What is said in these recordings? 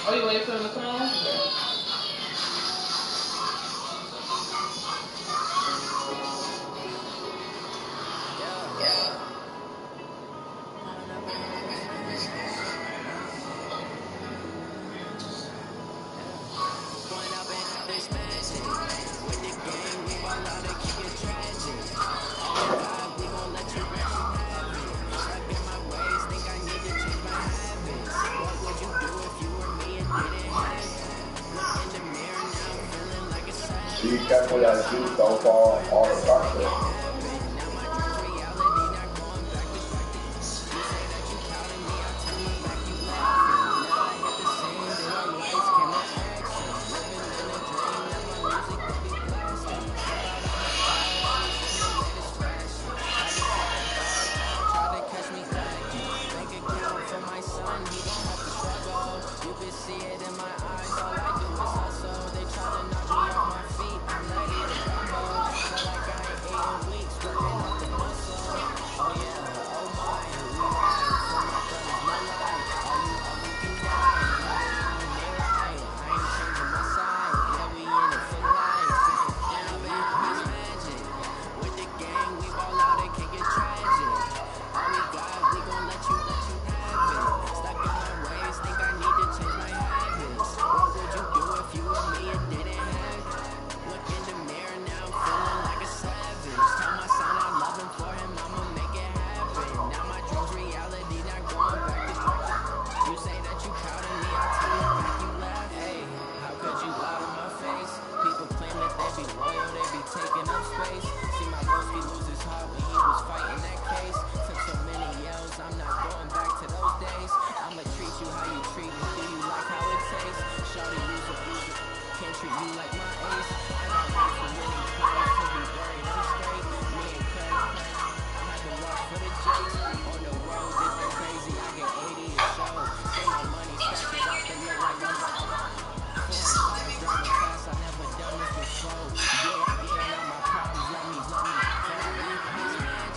Oh, you wait for him to come on? Be careful that juice don't fall all across it.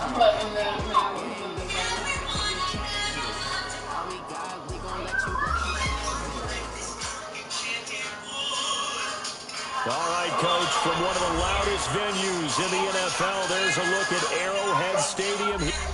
I'm letting that man listen to All right, Coach, from one of the loudest venues in the NFL, there's a look at Arrowhead Stadium.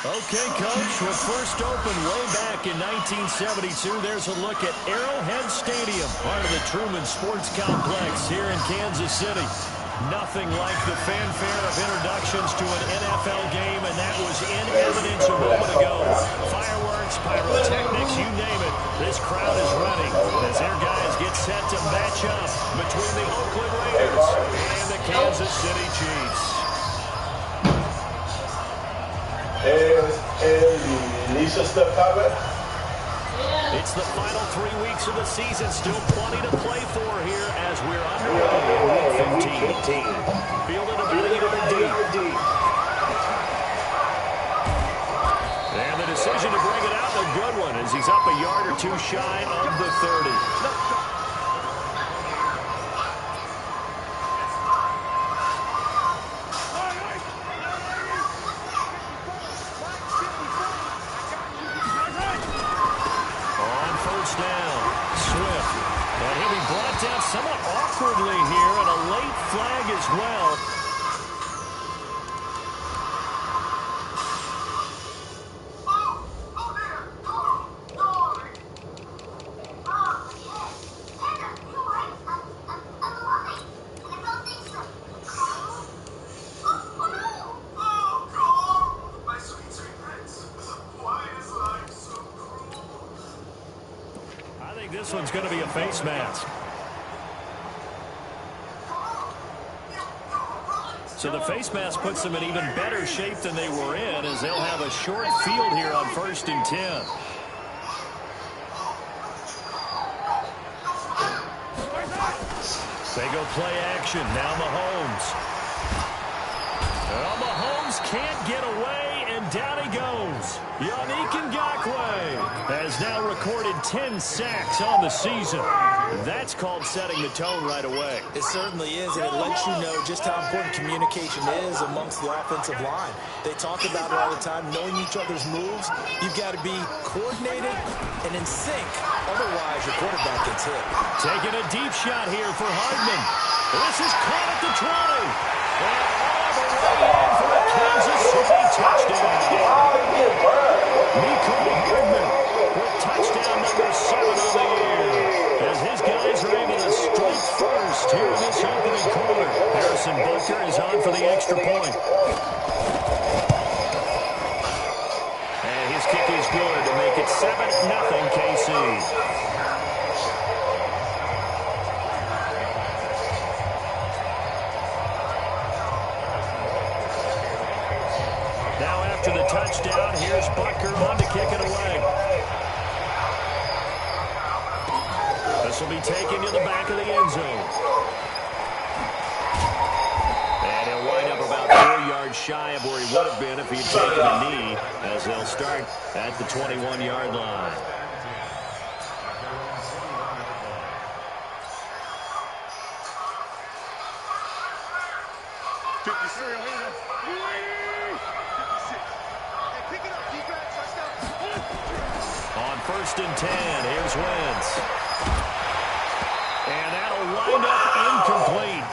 Okay, Coach, well, first opened way back in 1972. There's a look at Arrowhead Stadium, part of the Truman Sports Complex here in Kansas City. Nothing like the fanfare of introductions to an NFL game, and that was in evidence a moment ago. Fireworks, pyrotechnics, you name it. This crowd is running as their guys get set to match up between the Oakland Raiders and the Kansas City Chiefs. It's the final 3 weeks of the season. Still plenty to play for here as we're underway in Week 15. Fielded about a yard deep. And the decision to bring it out, a good one, as he's up a yard or two shy of the 30. Somewhat awkwardly here, and a late flag as well. I think this one's going to be a face mask. So the face mask puts them in even better shape than they were in, as they'll have a short field here on 1st and 10. They go play action. Now Mahomes. Well, Mahomes can't get away, and down he goes. Yannick Ngakoue has now recorded 10 sacks on the season. That's called setting the tone right away. It certainly is, and it lets you know just how important communication is amongst the offensive line. They talk about it all the time, knowing each other's moves. You've got to be coordinated and in sync. Otherwise, your quarterback gets hit. Taking a deep shot here for Hardman. This is caught at the 20. And all the way in for a Kansas City touchdown. Mecole Hardman with touchdown number 7 on the year. As his guys are able to strike first here in this opening quarter. Harrison Butker is on for the extra point. And his kick is good to make it 7-0 KC. Now after the touchdown, here's Butker on to kick it away. This will be taken to the back of the end zone. And he'll wind up about 4 yards shy of where he would have been if he had taken a knee, as they'll start at the 21-yard line. On 1st and 10, here's Wentz. And that'll wind up incomplete.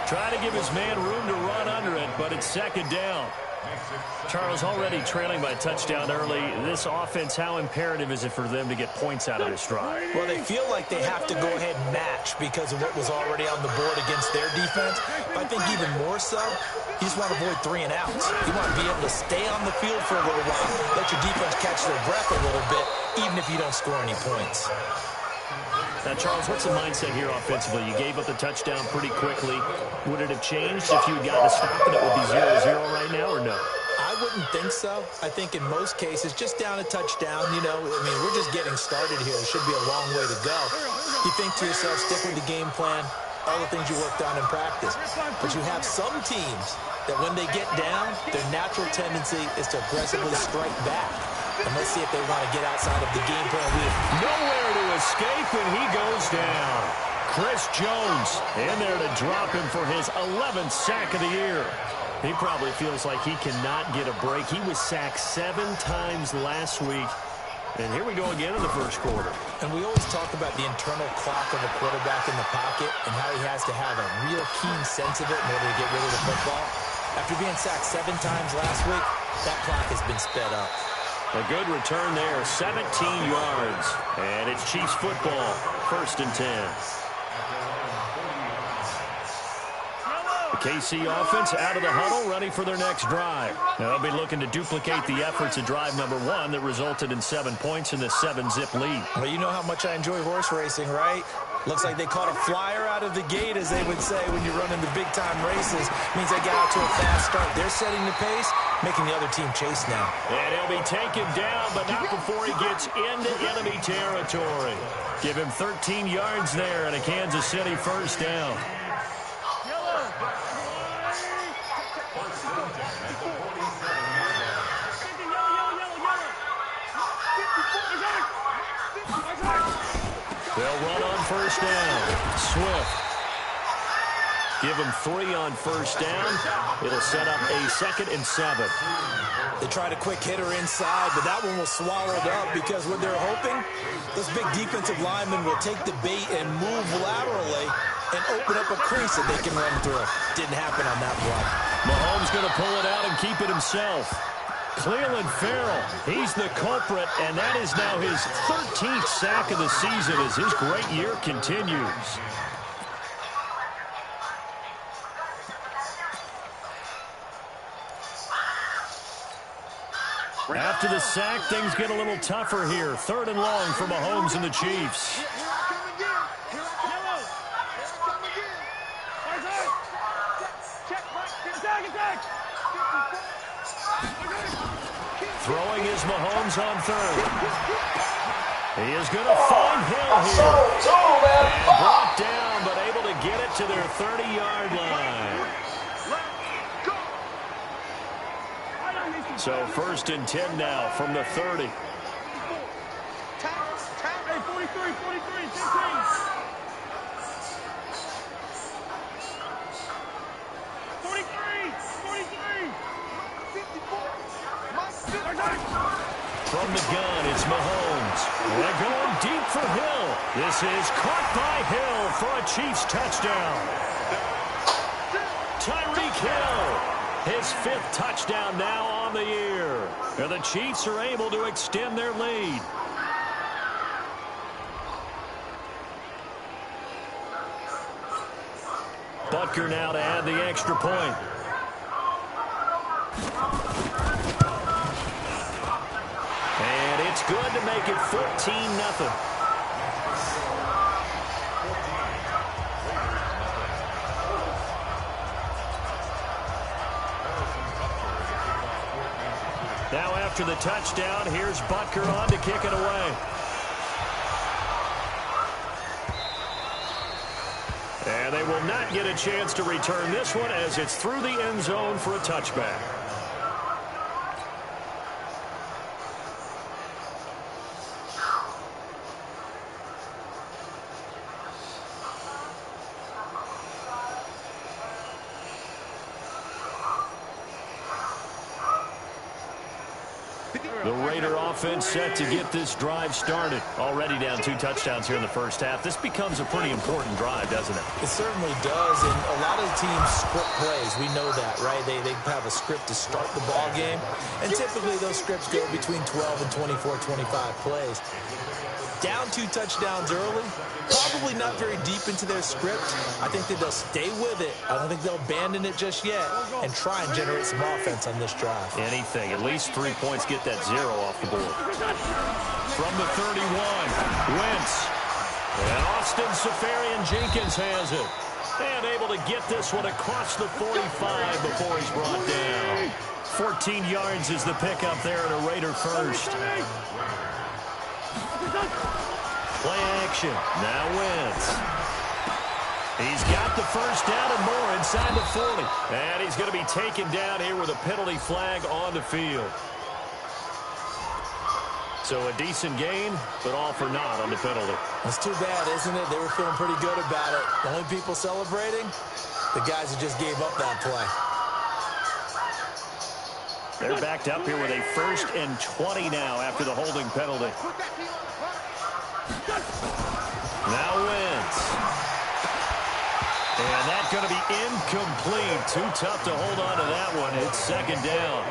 Trying to give his man room to run under it, but it's 2nd down. Charles, already trailing by a touchdown early. This offense, how imperative is it for them to get points out of this drive? Well, they feel like they have to go ahead and match because of what was already on the board against their defense. But I think even more so, you just want to avoid 3 and outs. You want to be able to stay on the field for a little while, let your defense catch their breath a little bit, even if you don't score any points. Now, Charles, what's the mindset here offensively? You gave up the touchdown pretty quickly. Would it have changed if you had gotten a stop and it would be 0-0 right now, or no? I wouldn't think so. I think in most cases, just down a touchdown, you know, I mean, we're just getting started here. There should be a long way to go. You think to yourself, stick with the game plan, all the things you worked on in practice. But you have some teams that when they get down, their natural tendency is to aggressively strike back. And let's see if they want to get outside of the game plan. Nowhere to escape, and he goes down. Chris Jones in there to drop him for his 11th sack of the year. He probably feels like he cannot get a break. He was sacked 7 times last week. And here we go again in the first quarter. And we always talk about the internal clock of a quarterback in the pocket and how he has to have a real keen sense of it in order to get rid of the football. After being sacked 7 times last week, that clock has been sped up. A good return there, 17 yards. And it's Chiefs football, 1st and 10. The KC offense out of the huddle, ready for their next drive. They'll be looking to duplicate the efforts in drive number 1 that resulted in 7 points in the 7-zip lead. Well, you know how much I enjoy horse racing, right? Looks like they caught a flyer out of the gate, as they would say when you run in the big-time races. Means they get out to a fast start. They're setting the pace, making the other team chase now. And he'll be taken down, but not before he gets into enemy territory. Give him 13 yards there and a Kansas City first down. They'll run on first down. Swift. Give him 3 on first down. It'll set up a 2nd and 7. They tried a quick hitter inside, but that one was swallowed up because what they're hoping, those big defensive linemen will take the bait and move laterally and open up a crease that they can run through. Didn't happen on that block. Mahomes going to pull it out and keep it himself. Cleveland Farrell, he's the culprit, and that is now his 13th sack of the season as his great year continues. After the sack, things get a little tougher here. 3rd and long for Mahomes and the Chiefs. Throwing is Mahomes on 3rd. He is going to find Hill here. And brought down, but able to get it to their 30-yard line. So 1st and 10 now from the 30. From the gun, it's Mahomes. They're going deep for Hill. This is caught by Hill for a Chiefs touchdown. Tyreek Hill, his 5th touchdown now on the year. And the Chiefs are able to extend their lead. Butker now to add the extra point. And it's good to make it 14-0. Now after the touchdown, here's Butker on to kick it away. And they will not get a chance to return this one as it's through the end zone for a touchback. The Raider offense set to get this drive started. Already down 2 touchdowns here in the first half. This becomes a pretty important drive, doesn't it? It certainly does, and a lot of the teams script plays. We know that, right? They have a script to start the ball game, and typically those scripts go between 12 and 24, 25 plays. Down 2 touchdowns early, probably not very deep into their script. I think that they'll stay with it. I don't think they'll abandon it just yet and try and generate some offense on this drive. Anything. At least 3 points, get that 0 off the board. From the 31, Wentz. And Austin Seferian-Jenkins has it. And able to get this one across the 45 before he's brought down. 14 yards is the pickup there at a Raider first. Play action. Now Wentz. He's got the first down and more inside the 40. And he's going to be taken down here with a penalty flag on the field. So a decent gain, but all for naught on the penalty. That's too bad, isn't it? They were feeling pretty good about it. The only people celebrating, the guys who just gave up that play. They're backed up here with a 1st and 20 now after the holding penalty. Now Wentz. And that's going to be incomplete. Too tough to hold on to that one. It's 2nd down.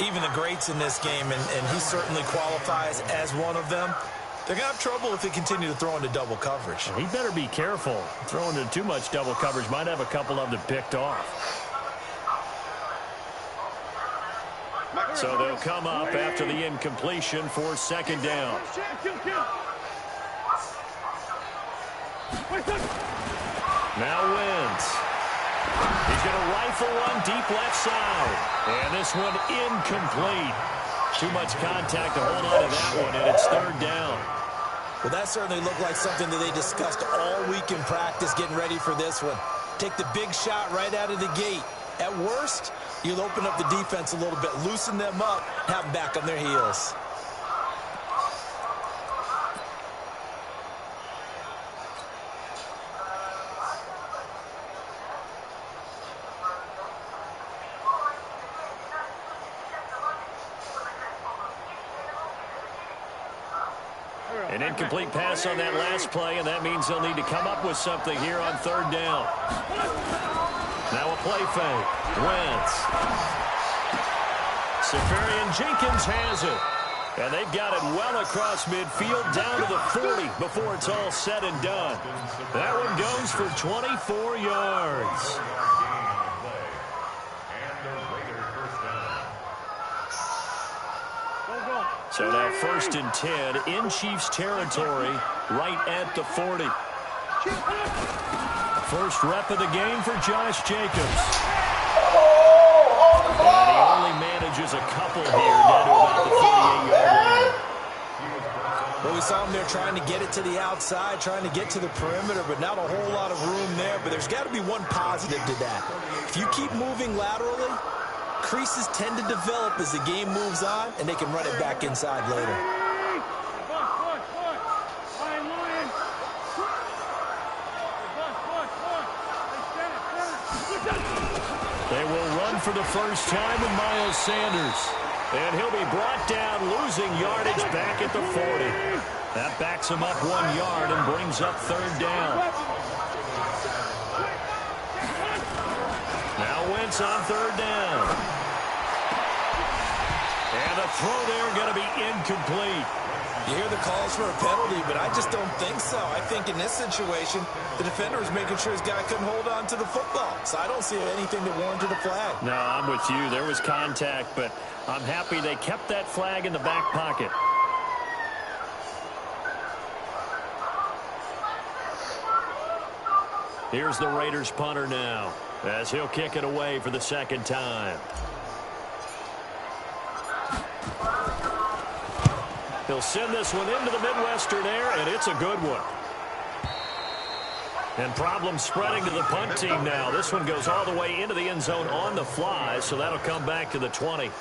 Even the greats in this game, and he certainly qualifies as one of them, they're going to have trouble if they continue to throw into double coverage. He better be careful. Throwing into too much double coverage might have a couple of them picked off. So they'll come up after the incompletion for 2nd down. Now Wentz. He's going to rifle one deep left side. And this one incomplete. Too much contact to hold on to that one, and it's 3rd down. Well, that certainly looked like something that they discussed all week in practice getting ready for this one. Take the big shot right out of the gate. At worst, you'll open up the defense a little bit, loosen them up, have them back on their heels. An incomplete pass on that last play, and that means they'll need to come up with something here on 3rd down. Now a play fake. Wentz. Seferian-Jenkins has it. And they've got it well across midfield down to the 40 before it's all said and done. That one goes for 24 yards. So now 1st and 10 in Chiefs territory right at the 40. First rep of the game for Josh Jacobs. And he only manages a couple here down to about the 48-yard line. Well, we saw him there trying to get it to the outside, trying to get to the perimeter, but not a whole lot of room there. But there's got to be one positive to that. If you keep moving laterally, creases tend to develop as the game moves on, and they can run it back inside later. They will run for the first time with Miles Sanders. And he'll be brought down, losing yardage back at the 40. That backs him up 1 yard and brings up 3rd down. Now Wentz on 3rd down. And the throw there going to be incomplete. You hear the calls for a penalty, but I just don't think so. I think in this situation, the defender was making sure his guy couldn't hold on to the football. So I don't see anything that warranted a flag. No, I'm with you. There was contact, but I'm happy they kept that flag in the back pocket. Here's the Raiders punter now, as he'll kick it away for the 2nd time. He'll send this one into the Midwestern air, and it's a good one. And problems spreading to the punt team now. This one goes all the way into the end zone on the fly, so that'll come back to the 20.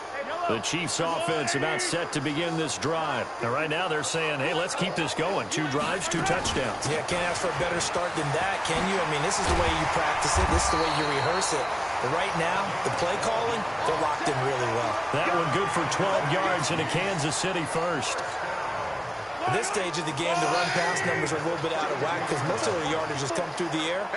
The Chiefs offense about set to begin this drive. And right now they're saying, hey, let's keep this going. 2 drives, 2 touchdowns. Yeah, can't ask for a better start than that, can you? I mean, this is the way you practice it. This is the way you rehearse it. But right now, the play calling, they're locked in really well. That one good for 12 yards into Kansas City first. At this stage of the game, the run-pass numbers are a little bit out of whack because most of their yardage has come through the air.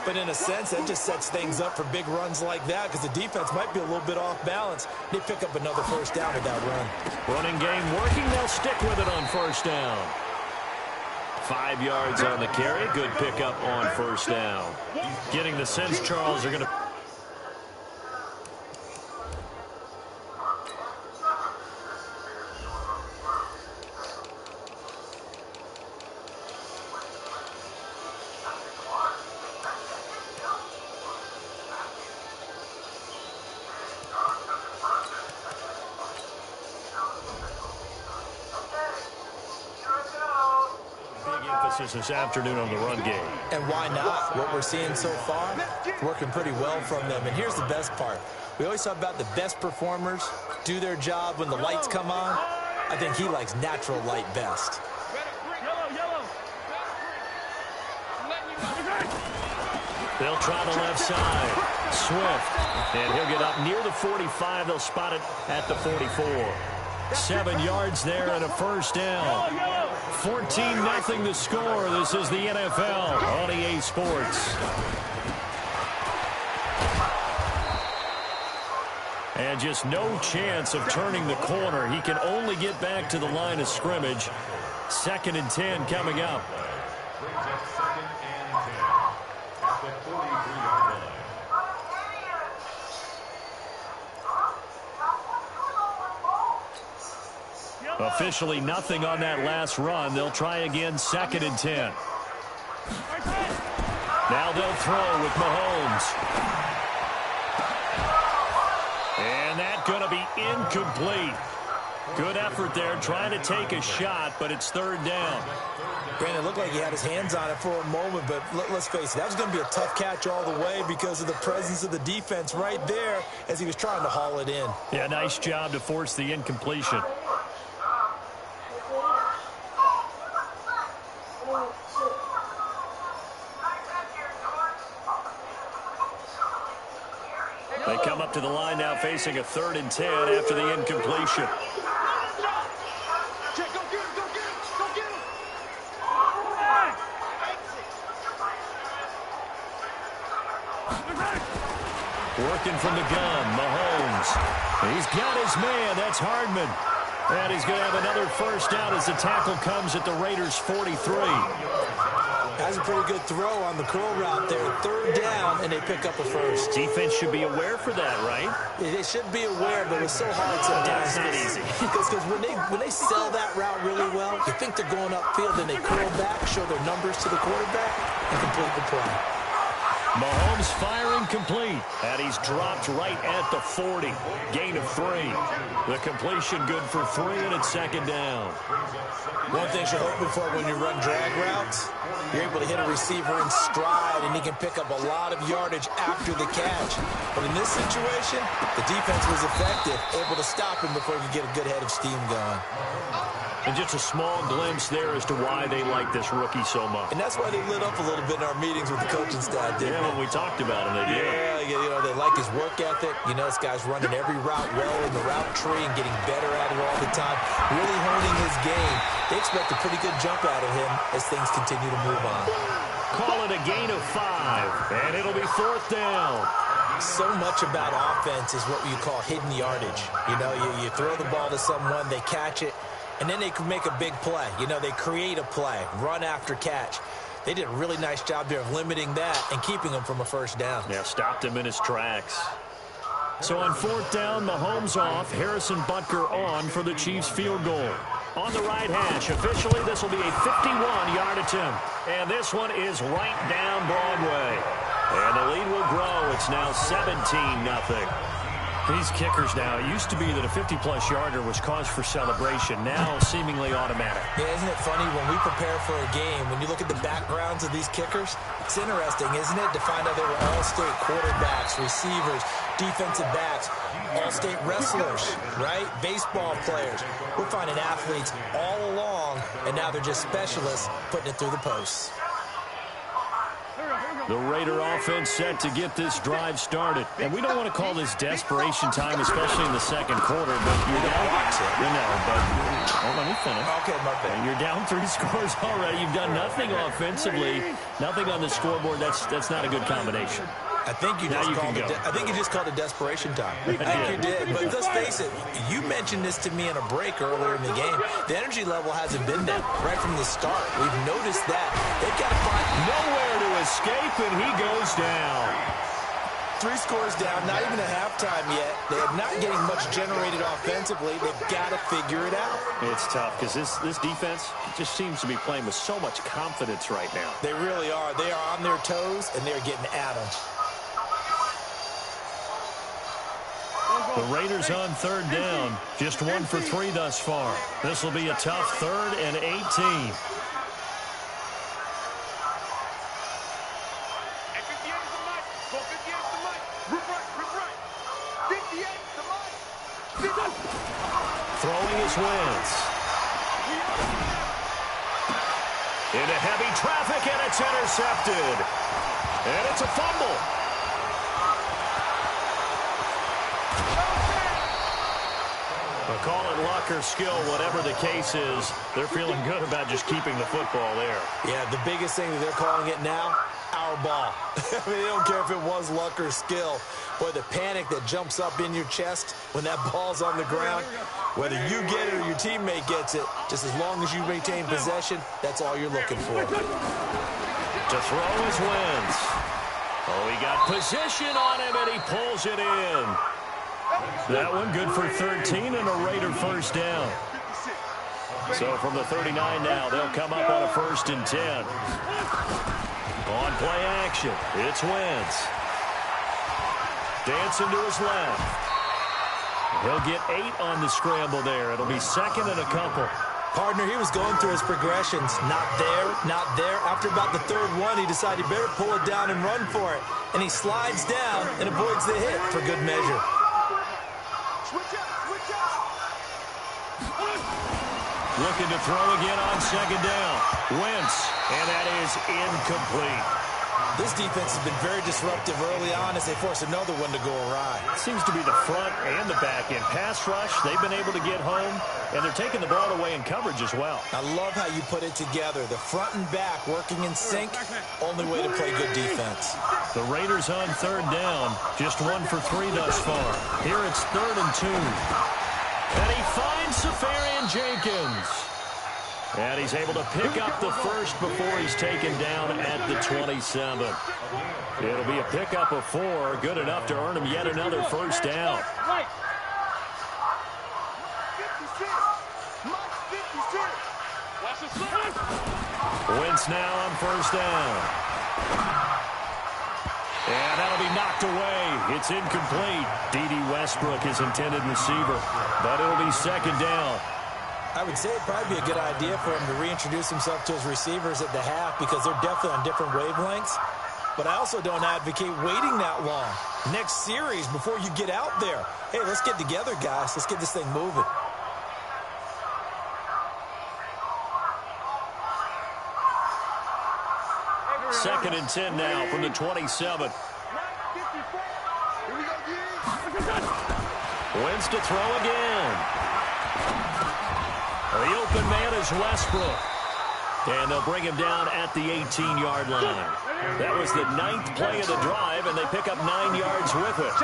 But in a sense, that just sets things up for big runs like that because the defense might be a little bit off balance. They pick up another first down with that run. Running game working. They'll stick with it on 1st down. 5 yards on the carry. Good pickup on 1st down. Getting the sense Charles are going to... emphasis this afternoon on the run game. And why not? What we're seeing so far, working pretty well from them. And here's the best part. We always talk about the best performers do their job when the lights come on. I think he likes natural light best. They'll try the left side. Swift. And he'll get up near the 45. They'll spot it at the 44. 7 yards there and a first down. 14-0 the score. This is the NFL on EA Sports. And just no chance of turning the corner. He can only get back to the line of scrimmage. 2nd and 10 coming up. Officially nothing on that last run. They'll try again, 2nd and 10. Now they'll throw with Mahomes. And that's going to be incomplete. Good effort there, trying to take a shot, but it's 3rd down. Granted, it looked like he had his hands on it for a moment, but let's face it, that was going to be a tough catch all the way because of the presence of the defense right there as he was trying to haul it in. Yeah, nice job to force the incompletion. They come up to the line now facing a 3rd and 10 after the incompletion. Working from the gun, Mahomes. He's got his man. That's Hardman. And he's going to have another first down as the tackle comes at the Raiders' 43. That's a pretty good throw on the curl route there. 3rd down, and they pick up a first. Defense should be aware for that, right? They should be aware, but it's so hard sometimes. It's not easy. Because when they sell that route really well, you think they're going upfield, then they curl back, show their numbers to the quarterback, and complete the play. Mahomes firing complete, and he's dropped right at the 40. Gain of 3. The completion good for 3, and it's 2nd down. One thing you're hoping for when you run drag routes, you're able to hit a receiver in stride, and he can pick up a lot of yardage after the catch. But in this situation, the defense was effective, able to stop him before he could get a good head of steam going. And just a small glimpse there as to why they like this rookie so much. And that's why they lit up a little bit in our meetings with the coaching staff, didn't they? When we talked about him, they did. Yeah, you know, they like his work ethic. You know, this guy's running every route well in the route tree and getting better at it all the time, really honing his game. They expect a pretty good jump out of him as things continue to move on. Call it a gain of 5, and it'll be 4th down. So much about offense is what you call hidden yardage. You know, you throw the ball to someone, they catch it, and then they can make a big play. You know, they create a play, run after catch. They did a really nice job there of limiting that and keeping him from a first down. Yeah, stopped him in his tracks. So on 4th down, Mahomes off, Harrison Butker on for the Chiefs field goal. On the right hash, officially this will be a 51-yard attempt. And this one is right down Broadway. And the lead will grow. It's now 17-0. These kickers now, it used to be that a 50-plus yarder was cause for celebration. Now seemingly automatic. Yeah, isn't it funny when we prepare for a game, when you look at the backgrounds of these kickers, it's interesting, isn't it, to find out they were all-state quarterbacks, receivers, defensive backs, all-state wrestlers, right? Baseball players. We're finding athletes all along, and now they're just specialists putting it through the posts. The Raider offense set to get this drive started. And we don't want to call this desperation time, especially in the second quarter, but you're down. Let me finish. Okay, my bad. You're down 3 scores already. You've done nothing offensively, nothing on the scoreboard. That's not a good combination. I think you just called it desperation time. I think you did. But let's face it, you mentioned this to me in a break earlier in the game. The energy level hasn't been there right from the start. We've noticed that. They've got to find nowhere to escape, and he goes down. 3 scores down, not even a halftime yet. They are not getting much generated offensively. They've got to figure it out. It's tough because this defense just seems to be playing with so much confidence right now. They really are. They are on their toes, and they're getting at them. The Raiders on 3rd down. Just 1 for 3 thus far. This will be a tough 3rd and 18. Throwing his Wentz. Into heavy traffic, and it's intercepted. And it's a fumble. Well, call it luck or skill, whatever the case is, they're feeling good about just keeping the football there. Yeah, the biggest thing that they're calling it now, our ball. I mean, they don't care if it was luck or skill. Boy, the panic that jumps up in your chest when that ball's on the ground, whether you get it or your teammate gets it, just as long as you maintain possession, that's all you're looking for. To throw his Wentz. Oh, he got position on him, and he pulls it in. That one good for 13 and a Raider first down. So from the 39 now, they'll come up on a 1st and 10. On play action, it's Wentz. Dancing to his left. He'll get 8 on the scramble there. It'll be 2nd and a couple. Partner, he was going through his progressions. Not there, not there. After about the 3rd one, he decided he better pull it down and run for it. And he slides down and avoids the hit for good measure. Looking to throw again on 2nd down. Wentz, and that is incomplete. This defense has been very disruptive early on as they force another one to go awry. It seems to be the front and the back end. Pass rush, they've been able to get home, and they're taking the ball away in coverage as well. I love how you put it together. The front and back working in sync, only way to play good defense. The Raiders on 3rd down, just 1 for 3 thus far. Here it's 3rd and 2. And he finds Safarian Jenkins. And he's able to pick up the first before he's taken down at the 27. It'll be a pickup of 4, good enough to earn him yet another first down. Wentz now on 1st down. And that'll be knocked away. It's incomplete. D.D. Westbrook, his intended receiver. But it'll be 2nd down. I would say it'd probably be a good idea for him to reintroduce himself to his receivers at the half because they're definitely on different wavelengths. But I also don't advocate waiting that long. Next series, before you get out there, hey, let's get together, guys. Let's get this thing moving. Second and 10 now from the 27. Wentz to throw again. The open man is Westbrook. And they'll bring him down at the 18-yard line. That was the 9th play of the drive, and they pick up 9 yards with it.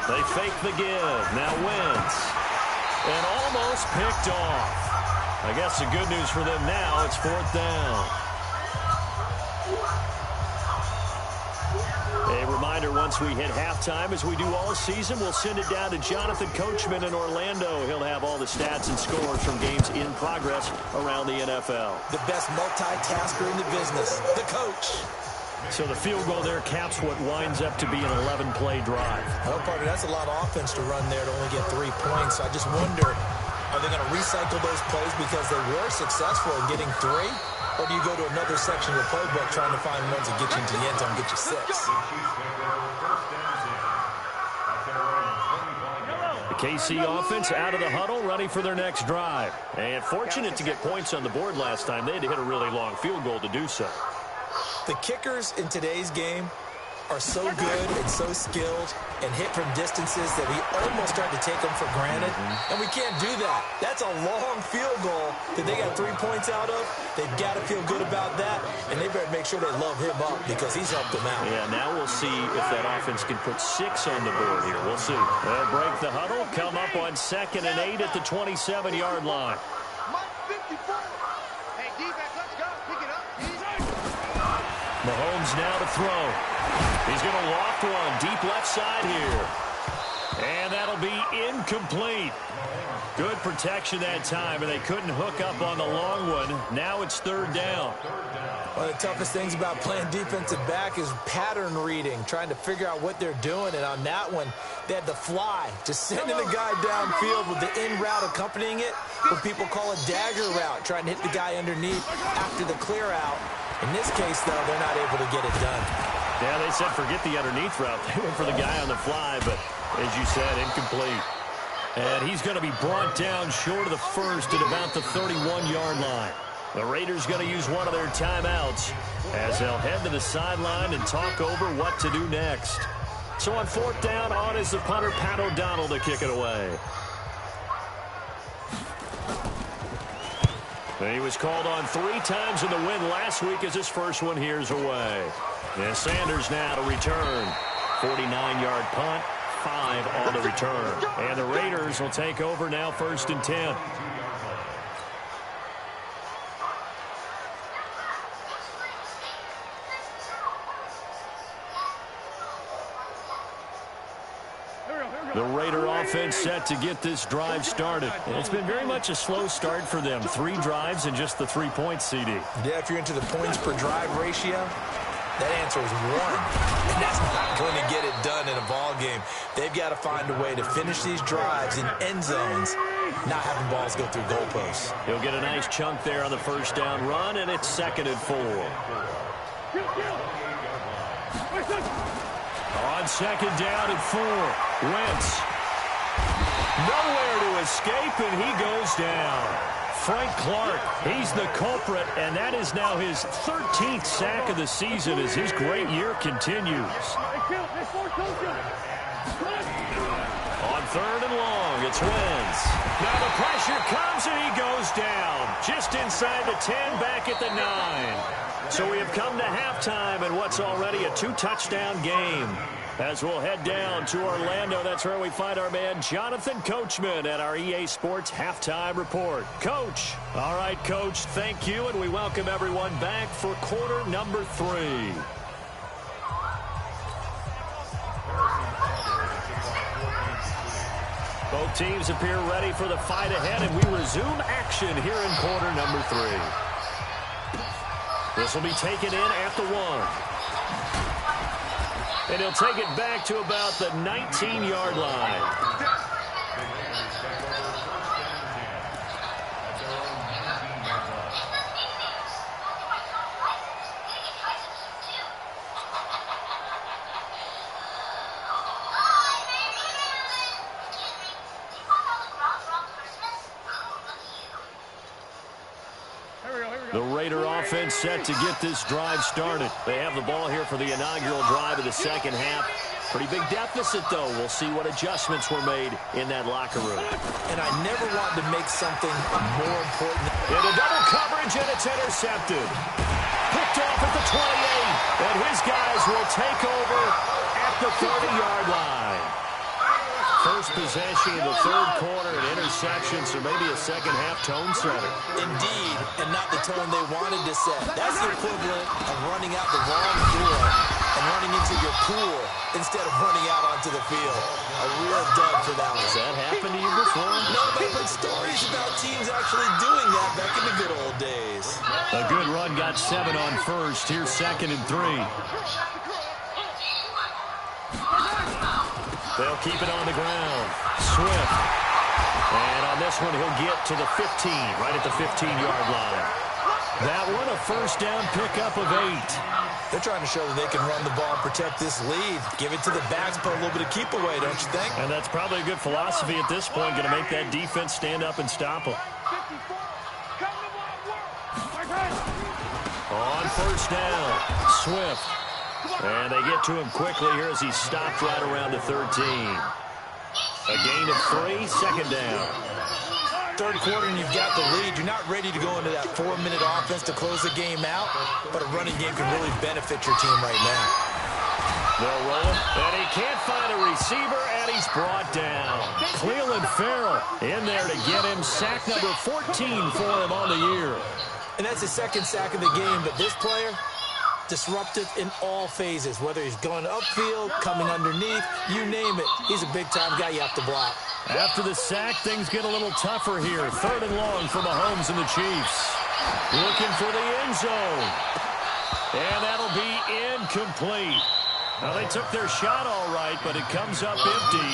They fake the give. Now Wentz. And almost picked off. I guess the good news for them now, it's 4th down. A reminder, once we hit halftime, as we do all season, we'll send it down to Jonathan Coachman in Orlando. He'll have all the stats and scores from games in progress around the NFL. The best multitasker in the business, the coach. So the field goal there caps what winds up to be an 11-play drive. Well, partner, that's a lot of offense to run there to only get 3 points. I just wonder, are they going to recycle those plays because they were successful in getting 3? Or do you go to another section of the playbook trying to find ones that get you into the end zone and get you 6? The KC offense out of the huddle, ready for their next drive. And fortunate to get points on the board last time. They had to hit a really long field goal to do so. The kickers in today's game are so good and so skilled and hit from distances that we almost start to take them for granted. And we can't do that. That's a long field goal that they got 3 points out of. They've got to feel good about that, and they better make sure they love him up because he's helped them out. Yeah, now we'll see if that offense can put 6 on the board here. We'll see. They'll break the huddle, come up on 2nd and 8 at the 27-yard line. Mahomes now to throw. He's going to loft one deep left side here. And that'll be incomplete. Good protection that time, and they couldn't hook up on the long one. Now it's 3rd down. One of the toughest things about playing defensive back is pattern reading, trying to figure out what they're doing. And on that one, they had the fly, just sending the guy downfield with the in route accompanying it, what people call a dagger route, trying to hit the guy underneath after the clear out. In this case, though, they're not able to get it done. Yeah, they said forget the underneath route. They went for the guy on the fly, but as you said, incomplete. And he's going to be brought down short of the first at about the 31-yard line. The Raiders going to use one of their timeouts as they'll head to the sideline and talk over what to do next. So on fourth down, on is the punter, Pat O'Donnell, to kick it away. He was called on 3 times in the win last week as his first one here's away. And Sanders now to return. 49-yard punt, 5 on the return. And the Raiders will take over now, 1st and 10. The Raider offense set to get this drive started. And it's been very much a slow start for them. 3 drives and just the 3 points, CD. Yeah, if you're into the points per drive ratio, that answer is 1. And that's not going to get it done in a ball game. They've got to find a way to finish these drives in end zones, not having balls go through goalposts. He'll get a nice chunk there on the first down run, and it's 2nd and 4. On 2nd down and 4, Wentz. Nowhere to escape, and he goes down. Frank Clark, he's the culprit, and that is now his 13th sack of the season as his great year continues. On 3rd and long, it's Wentz. Now the pressure comes, and he goes down. Just inside the 10, back at the 9. So we have come to halftime in what's already a 2-touchdown game. As we'll head down to Orlando, that's where we find our man Jonathan Coachman at our EA Sports Halftime Report. Coach. All right, Coach, thank you, and we welcome everyone back for quarter number 3. Both teams appear ready for the fight ahead, and we resume action here in quarter number 3. This will be taken in at the 1. And he'll take it back to about the 19-yard line. The Raider offense set to get this drive started. They have the ball here for the inaugural drive of the second half. Pretty big deficit, though. We'll see what adjustments were made in that locker room. And I never wanted to make something more important. Into double coverage, and it's intercepted. Picked off at the 28, and his guys will take over at the 30-yard line. First possession of the 3rd quarter, an interception, so maybe a second-half tone setter. Indeed, and not the tone they wanted to set. That's the equivalent of running out the wrong door and running into your pool instead of running out onto the field. A real dud for that one. Has that happened to you before? No, but I've heard stories about teams actually doing that back in the good old days. A good run, got 7 on first. Here's 2nd and 3. They'll keep it on the ground. Swift. And on this one, he'll get to the 15, right at the 15-yard line. That one, a first down pickup of 8. They're trying to show that they can run the ball and protect this lead. Give it to the backs, put a little bit of keep away, don't you think? And that's probably a good philosophy at this point, going to make that defense stand up and stop them. On first down, Swift. And they get to him quickly here as he stopped right around the 13. A gain of 3, 2nd down. 3rd quarter and you've got the lead. You're not ready to go into that 4-minute offense to close the game out, but a running game can really benefit your team right now. They'll roll it, and he can't find a receiver, and he's brought down. Cleveland Farrell in there to get him. Sack number 14 for him on the year. And that's his 2nd sack of the game, but this player, disruptive in all phases, whether he's going upfield, coming underneath, you name it. He's a big-time guy you have to block. After the sack, things get a little tougher here. 3rd and long for Mahomes and the Chiefs. Looking for the end zone. And that'll be incomplete. Now, they took their shot all right, but it comes up empty,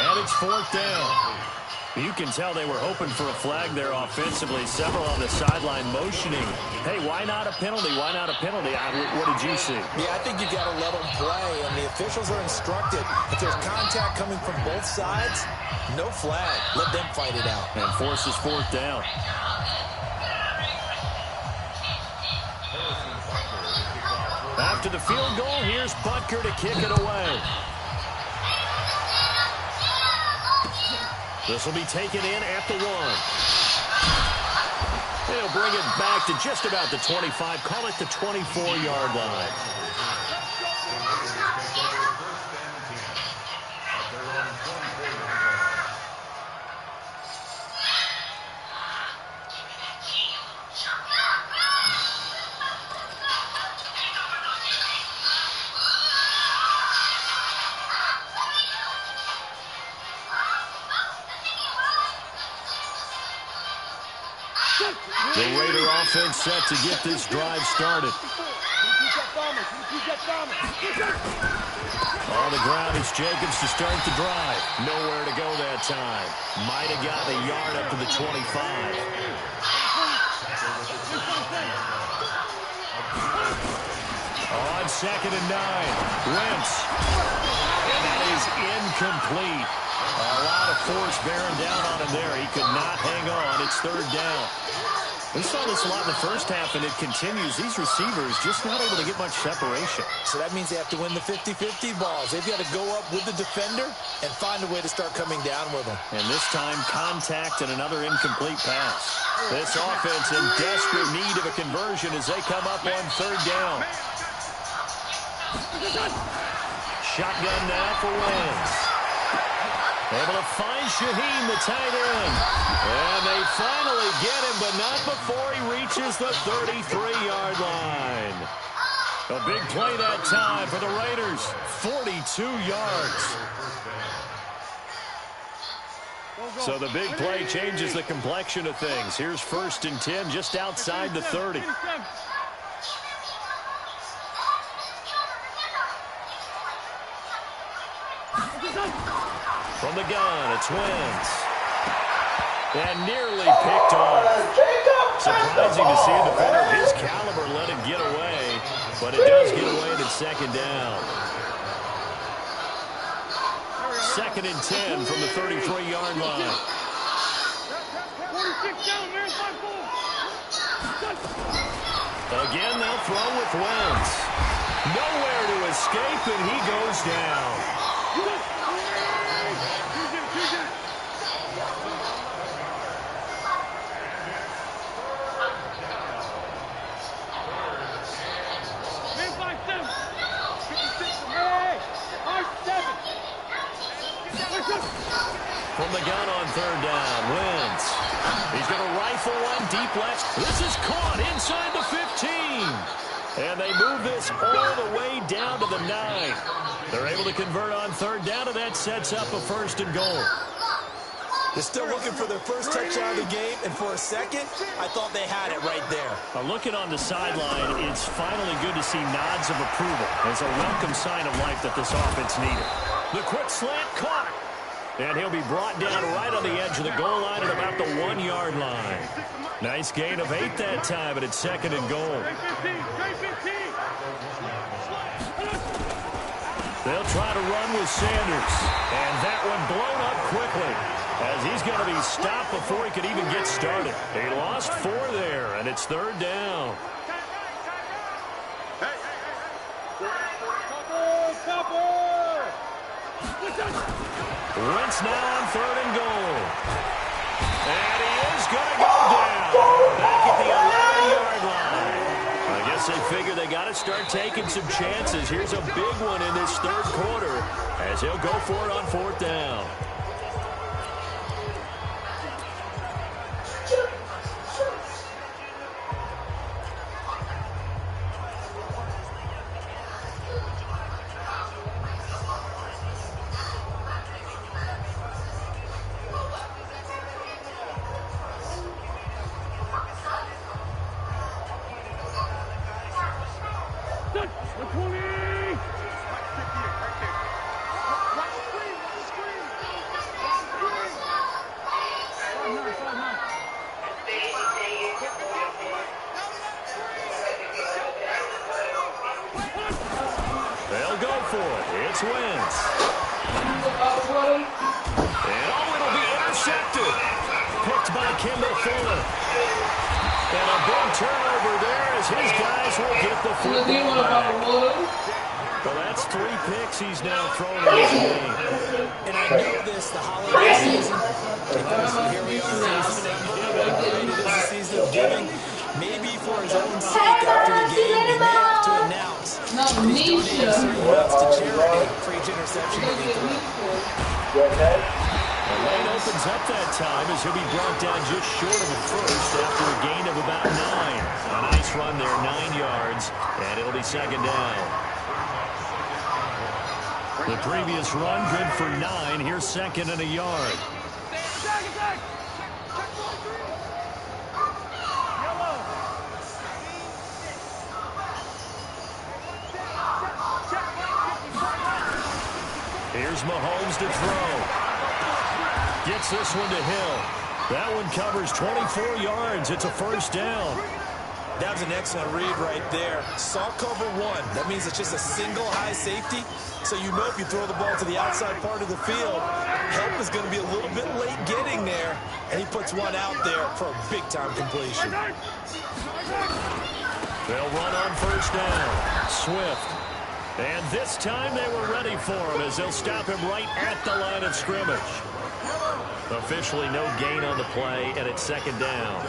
and it's 4th down. You can tell they were hoping for a flag there offensively. Several on the sideline motioning. Hey, why not a penalty? Why not a penalty? What did you see? Yeah, I think you got to let them play, and the officials are instructed. If there's contact coming from both sides, no flag. Let them fight it out. And forces fourth down. After the field goal, here's Butker to kick it away. This will be taken in at the 1. He'll bring it back to just about the 25. Call it the 24-yard line. The Raider offense set to get this drive started. On the ground is Jacobs to start the drive. Nowhere to go that time. Might have gotten a yard up to the 25. On 2nd and 9. Wentz. And that is incomplete. A lot of force bearing down on him there. He could not hang on. It's 3rd down. We saw this a lot in the first half, and it continues. These receivers just not able to get much separation. So that means they have to win the 50-50 balls. They've got to go up with the defender and find a way to start coming down with them. And this time, contact and another incomplete pass. This offense in desperate need of a conversion as they come up on 3rd down. Shotgun now for Wentz. Able to find Shaheen, the tight end. And they finally get him, but not before he reaches the 33-yard line. A big play that time for the Raiders. 42 yards. So the big play changes the complexion of things. Here's 1st and 10 just outside the 30. From the gun, it's Wentz. And nearly picked off. Surprising to see a defender of his caliber let it get away, but it does get away at 2nd down. 2nd and 10 from the 33-yard line. Again, they'll throw with Wentz. Nowhere to escape, and he goes down. From the gun on 3rd down, Wentz. He's going to rifle one deep left. This is caught inside the 15. And they move this all the way down to the 9. They're able to convert on 3rd down, and that sets up a 1st and goal. They're still looking for their first touchdown of the game, and for a second, I thought they had it right there. Looking on the sideline, it's finally good to see nods of approval. It's a welcome sign of life that this offense needed. The quick slant caught. And he'll be brought down right on the edge of the goal line at about the 1-yard line. Nice gain of 8 that time, but it's 2nd and goal. They'll try to run with Sanders. And that one blown up quickly, as he's going to be stopped before he could even get started. He lost 4 there, and it's 3rd down. Wentz now on 3rd and goal. And he is going to go down. Back at the 11-yard line. I guess they figure they got to start taking some chances. Here's a big one in this 3rd quarter as he'll go for it on 4th down. for it. It's Wentz. And it'll be intercepted. Picked by Kendall Fuller. And a big turnover there as his guys will get the football back. Well, that's 3 picks he's now thrown in this game. And I know this, the holiday season, because here we are, season of giving, right? It is the season of giving. Maybe for his own sake after the game, he may have to announce that he's donating certain amounts to charity for each interception that he threw. The lane opens up that time as he'll be brought down just short of a first after a gain of about 9. A nice run there, 9 yards, and it'll be second down. The previous run good for 9. Here's second and a yard. Here's Mahomes to throw. Gets this one to Hill. That one covers 24 yards. It's a first down. That was an excellent read right there. Saw cover 1. That means it's just a single high safety. So you know if you throw the ball to the outside part of the field, help is going to be a little bit late getting there. And he puts one out there for a big-time completion. They'll run on first down. Swift. And this time they were ready for him as they'll stop him right at the line of scrimmage. Officially no gain on the play, and it's second down.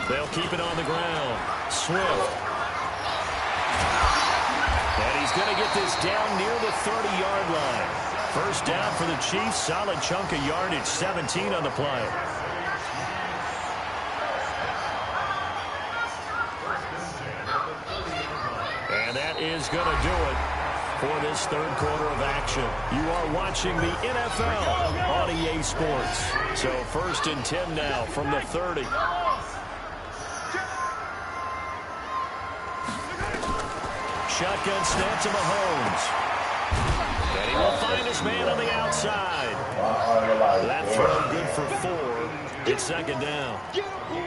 They'll keep it on the ground. Swift. And he's going to get this down near the 30-yard line. First down for the Chiefs. Solid chunk of yardage. 17 on the play. And that is going to do it for this third quarter of action. You are watching the NFL on EA Sports. So first and 10 now from the 30. Shotgun snap to Mahomes. And he will find his man on the outside. That throw good for 4. It's second down.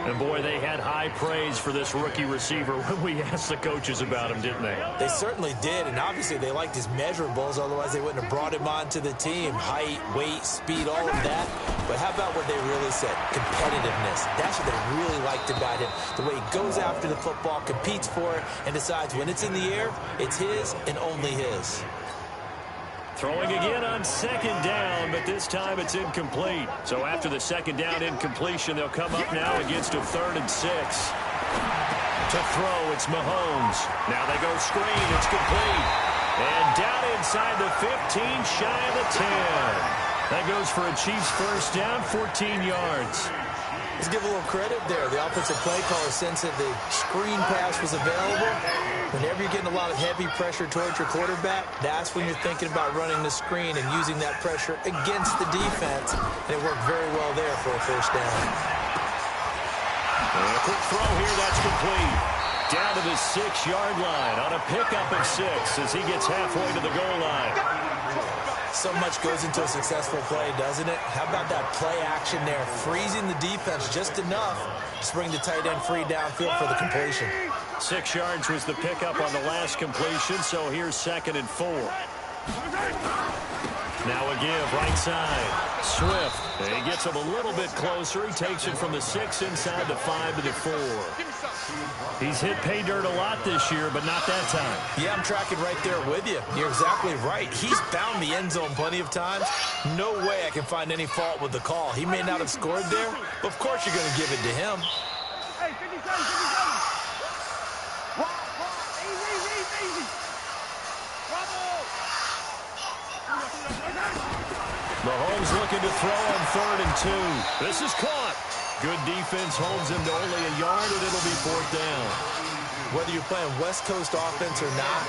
And, boy, they had high praise for this rookie receiver when we asked the coaches about him, didn't they? They certainly did, and obviously they liked his measurables. Otherwise, they wouldn't have brought him onto the team. Height, weight, speed, all of that. But how about what they really said? Competitiveness. That's what they really liked about him. The way he goes after the football, competes for it, and decides when it's in the air, it's his and only his. Throwing again on second down, but this time it's incomplete. So after the second down incompletion, they'll come up now against a 3rd and 6. To throw, it's Mahomes. Now they go screen, it's complete. And down inside the 15, shy of the 10. That goes for a Chiefs first down, 14 yards. Let's give a little credit there. The offensive play caller sensed that the screen pass was available. Whenever you're getting a lot of heavy pressure towards your quarterback, that's when you're thinking about running the screen and using that pressure against the defense. And it worked very well there for a first down. And a quick throw here, that's complete. Down to the 6-yard line on a pickup of 6 as he gets halfway to the goal line. So much goes into a successful play, doesn't it? How about that play action there? Freezing the defense just enough to bring the tight end free downfield for the completion. 6 yards was the pickup on the last completion, so here's 2nd and 4. Now a give, right side. Swift. And he gets him a little bit closer. He takes it from the 6 inside the 5 to the 4. He's hit pay dirt a lot this year, but not that time. Yeah, I'm tracking right there with you. You're exactly right. He's found the end zone plenty of times. No way I can find any fault with the call. He may not have scored there, but of course you're going to give it to him. Hey, 57. Easy. Mahomes looking to throw on 3rd and 2. This is caught. Good defense holds him to only a yard, and it'll be 4th down. Whether you're playing West Coast offense or not,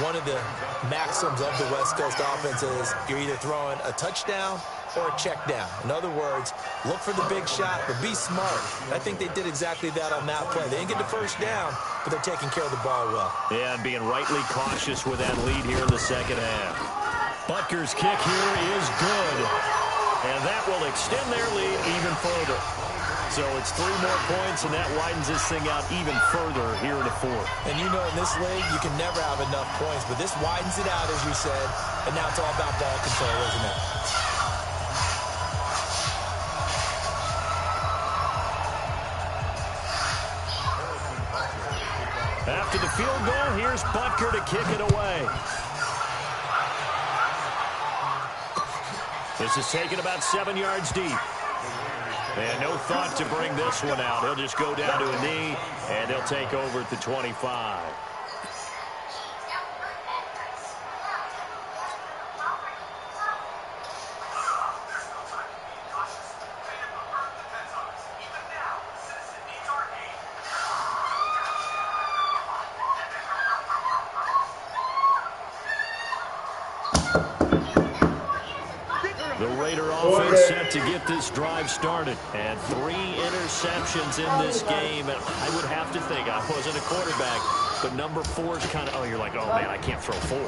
one of the maxims of the West Coast offense is you're either throwing a touchdown or a check down. In other words, look for the big shot, but be smart. I think they did exactly that on that play. They didn't get the first down, but they're taking care of the ball well. Yeah, and being rightly cautious with that lead here in the second half. Butker's kick here is good. And that will extend their lead even further. So it's 3 more points, and that widens this thing out even further here in the fourth. And you know, in this league, you can never have enough points, but this widens it out, as you said, and now it's all about ball control, isn't it? After the field goal, here's Butker to kick it away. This is taken about 7 yards deep. And no thought to bring this one out. He'll just go down to a knee, and they'll take over at the 25. The Raider offense set to get this drive started. And 3 interceptions in this game. And I would have to think, I wasn't a quarterback, but number 4 is kind of, oh, you're like, oh, man, I can't throw 4.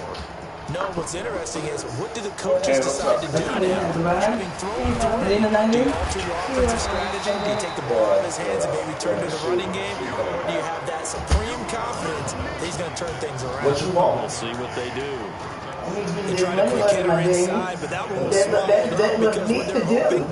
No, what's interesting is, what do the coaches decide to do now? Having thrown 3, do you alter your offensive strategy? Do you take the ball out of his hands and maybe turn to the running game? Or do you have that supreme confidence that he's going to turn things around? What you want? We'll see what they do. They try to put Kidder inside, but that one was swallowed up because when they're hoping,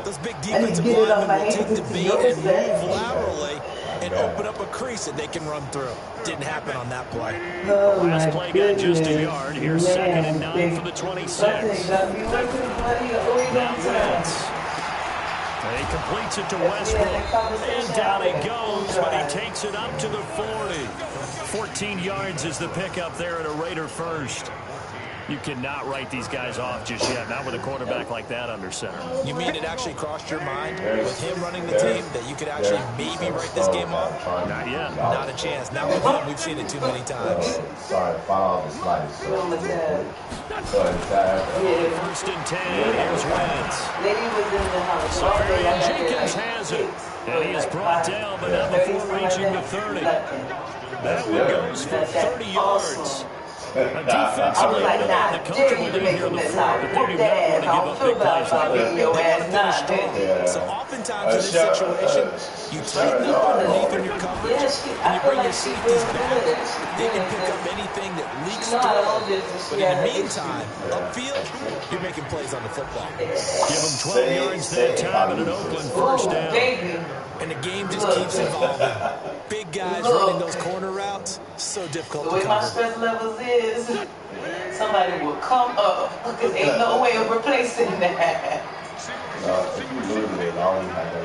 those big defensive linemen will take the bait and move laterally and open up a crease that they can run through. Didn't happen on that play. Last play got just a yard. Here's 2nd and 9 for the 26. Now Wentz. He completes it to Westbrook. And down he goes, but he takes it up to the 40. 14 yards is the pickup there at a Raider first. You cannot write these guys off just yet, not with a quarterback like that under center. You mean it actually crossed your mind with him running the team that you could actually maybe write this game off? Not yet. Not a chance. Not with him. We've seen it too many times. Sorry, follow the slice. First and 10, here's Wentz. Safarian Jenkins has it. And he is brought down, but not before reaching the 30. That one goes for 30 yards. Defensively, the comfortable lead here in the fourth, but they do not want to give up big plays like that. They want to finish strong. So oftentimes in this situation, you tighten up underneath in your coverage, and you bring your safeties back. They can pick up anything that leaks through. But in the meantime, upfield, you're making plays on the football. Give them 12 yards that time and an Oakland first down. And the game just keeps evolving. Big guys running those corner routes, so difficult to The way my cover. stress levels is, somebody will come up because ain't no way of replacing that. If you lose it, all you have to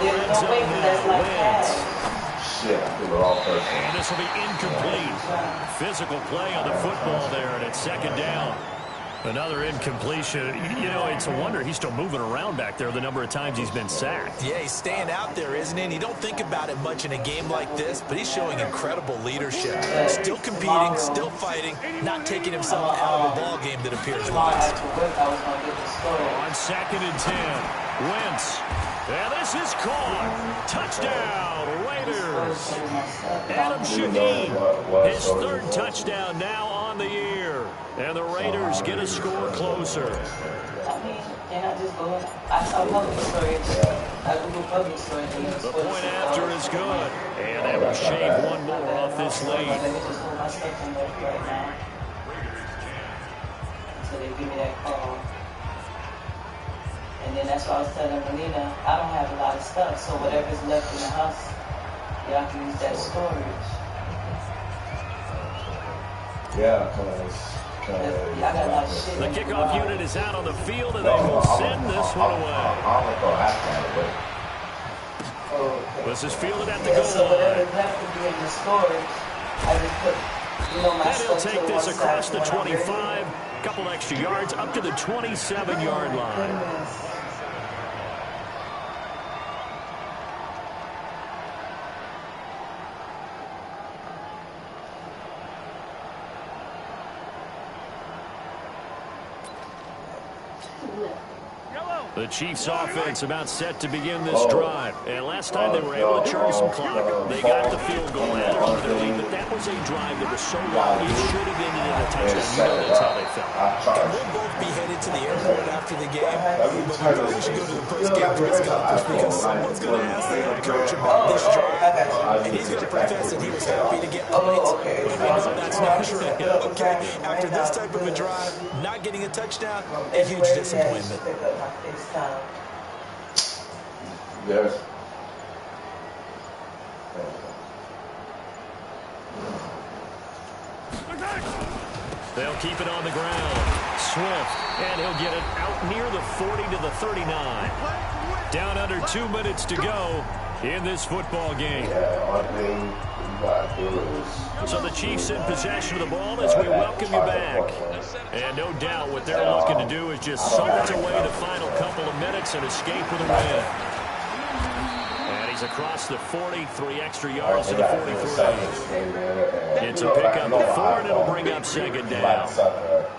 There's no way because that's like that. shit, I think we're all first. And this will be incomplete. Physical play on the football there, and it's 2nd down. Another incompletion. You know, it's a wonder he's still moving around back there the number of times he's been sacked. Yeah, he's staying out there, isn't he? And you don't think about it much in a game like this, but he's showing incredible leadership. Still competing, still fighting, not taking himself out of the ball game that appears wise. On 2nd and 10, Wentz. And this is caught. Touchdown, Raiders. Adam Shaheen, his 3rd touchdown now on the year. And the Raiders get a score closer. I mean, can I just go? I saw public story. I Google public story. The point after is good. And that will shave one more off this lead. Let me just hold my stuff in there right now. Until they give me that call. And then that's why I was telling Melina, I don't have a lot of stuff, so whatever's left in the house, y'all can use that storage. Yeah, I got a lot of shit. The kickoff unit is out on the field, and they will send this one away. This is fielded at the goal So whatever's line. left to be in the storage, I just put, my And he'll stuff take to this one across side the when I'm ready. 25, couple extra yards, up to the 27-yard line. Yellow. The Chiefs offense about set to begin this drive. And last time they were able to charge some clock. They got the field goal added onto their lead, but that was a drive that was so long it should have ended in a touchdown. You know that's how they felt. And we'll both be headed to the airport after the game, but we probably should go to the post-game press conference because someone's going to ask the head coach about this drive. And he's going to profess that he was happy to get points, but we know that's not true. Okay, after this type of a drive, not getting a touchdown, a huge disappointment. Yes. They'll keep it on the ground. Swift, and he'll get it out near the 40 to the 39. Down under 2 minutes to go in this football game. So the Chiefs in possession of the ball as we welcome you back. And no doubt what they're looking to do is just salt away the final couple of minutes and escape with a win. And he's across the 40, 3 extra yards to the 43. It's a pickup of 4, and it'll bring up second down.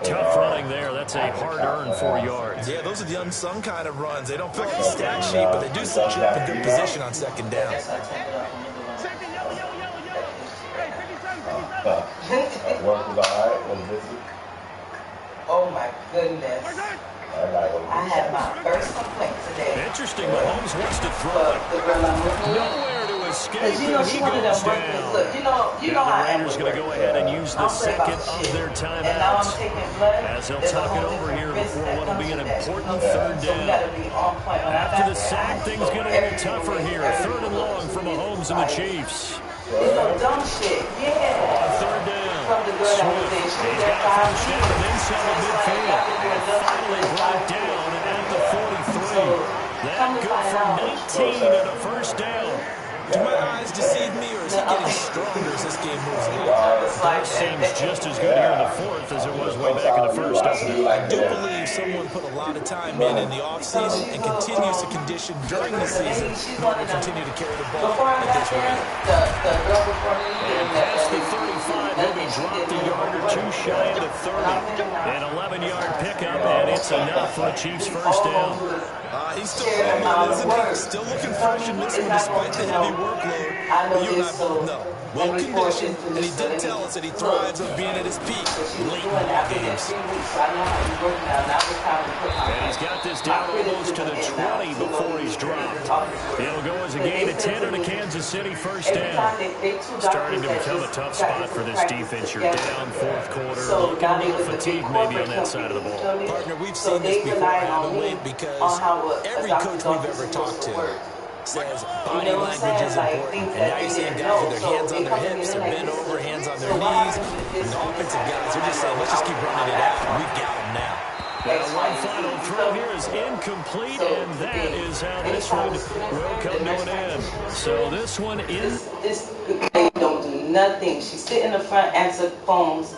Tough running there. That's a hard-earned 4 yards. Yeah, those are the unsung kind of runs. They don't fit the stat sheet, but they do set you up in good position on second down. Oh my goodness. I had my first complaint today. Interesting. Mahomes wants to throw it. Nowhere to escape. You know, she wanted them workers. Look, you know how the Raiders going to go ahead and use the second of their timeouts. And now I'm taking blood. As they'll tuck it over here before what will be an important third down. After the sack, things get a little tougher here. Third and long for Mahomes and the Chiefs. You know, dumb shit. Yeah. Third down. Swift. He's got a first down and inside the midfield. Finally brought down at the 43. That good for 19 and a first down. Do my eyes deceive me, or is he getting stronger as this game moves along? That seems just as good here in the fourth as it was way back in the first, doesn't it? I do believe someone put a lot of time in the offseason and continues to condition during the season in order to continue to carry the ball at this rate. And past the 35, he'll be dropped a yard or two shy of the 30. An 11-yard pickup, and it's enough for a Chiefs first down. He's still rolling, isn't he? Still looking fresh in this one despite the heavy workload. But you and I both know. Well conditioned, and he did tell us that he thrives on being at his peak late in ball games. And he's got this down almost to the 20 before he's dropped. It'll go as a gain of 10 and a Kansas City first down. Starting to become a tough spot for this defense. You're down fourth quarter, looking a little fatigued maybe on that side of the ball. Partner, we've seen this before, haven't we? Because every coach we've ever talked to says body language is important. And now you're seeing guys with their hands on their hips, they're bent over, hands on their knees. And the offensive guys, they're just saying, let's just keep running it out, and we've got them now. Well, one final throw here is incomplete, and that is how this one will come to an end. So this one is... This don't do nothing. She sit in the front, answer phones.